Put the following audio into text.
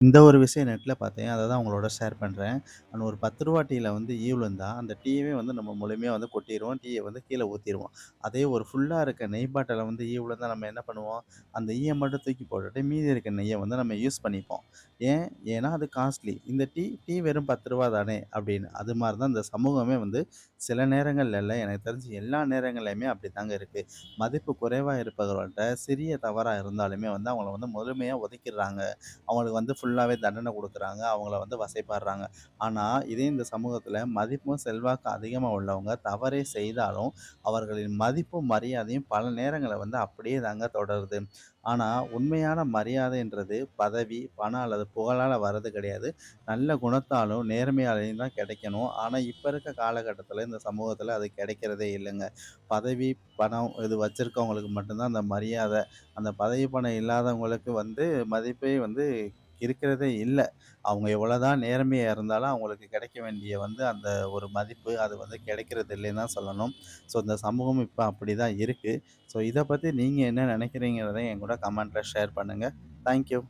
இந்த ஒரு விஷயம் நெட்ல பார்த்தேன். அத தான் உங்களோட ஷேர் பண்றேன். நான் ஒரு ரூ. 10 டீல வந்து ஈ விழுந்தா, அந்த டீயவே வந்து நம்ம முழுமையா வந்து கொட்டிருவோம். டீய வந்து கீழ ஊத்திருவோம். அதே ஒரு ஃபுல்லா இருக்க நெய் பாட்டில்ல வந்து ஈ விழுந்தா நம்ம என்ன பண்ணுவோம்? அந்த ஈய மட்டும் தூக்கி போட்டுட்டு மீதி இருக்க நெய்ய வந்து நம்ம யூஸ் பண்ணிப்போம். ஏன்? ஏன்னா அது காஸ்ட்லி. இந்த டீ டீ வெறும் ரூ. 10 தானே அப்படின்னு. அது மாரி தான் இந்த சமூகமே வந்து சில நேரங்கள்ல இல்ல, எனக்கு தெரிஞ்சு எல்லா நேரங்கள்லயுமே அப்படித்தாங்க இருக்கு. மதிப்பு குறைவா இருப்பவர்கள்ட்ட சிறிய தவறா இருந்தாலுமே வந்து அவங்கள வந்து முழுமையா ஒதுக்கிர்றாங்க. அவங்களுக்கு வந்து ஃபுல்லாவே தண்டனை குடுக்குறாங்க. அவங்கள வந்து வசைபாடுறாங்க. ஆனா, இதே இந்த சமூகத்தில மதிப்பும், செல்வாக்கும் அதிகமா உள்ளவங்க தவறே செய்தாலும், அவர்களின் மதிப்பும், மரியாதையும் பல நேரங்கள்ல வந்து அப்படியே தாங்க தொடருது. ஆனா, உண்மையான மரியாதைன்றது பதவி, பணம் அல்லது புகழால வர்றது கிடையாது. நல்ல குணத்தாலும், நேர்மையாலயும் தான் கிடைக்கணும். ஆனா, இப்ப இருக்க காலகட்டத்தில இந்த சமூகத்தில அது கிடைக்கிறதே இல்லங்க. பதவி, பணம் இது வச்சிருக்கவங்களுக்கு மட்டும் தான் அந்த மரியாதை. அந்த பதவி, பணம் இல்லாதவங்களுக்கு வந்து மதிப்பே வந்து இருக்கிறதே இல்ல. அவங்க எவ்வளோதான் நேர்மையா இருந்தாலும், அவங்களுக்கு கிடைக்க வேண்டிய வந்து அந்த ஒரு மதிப்பு, அது வந்து கிடைக்கிறது இல்லைன்னு தான் சொல்லணும். ஸோ, இந்த சமூகம் இப்ப அப்படிதான் இருக்கு. ஸோ, இத பத்தி நீங்க என்ன நினைக்கிறீங்கிறத என் கூட கமெண்ட்ல ஷேர் பண்ணுங்க. Thank you.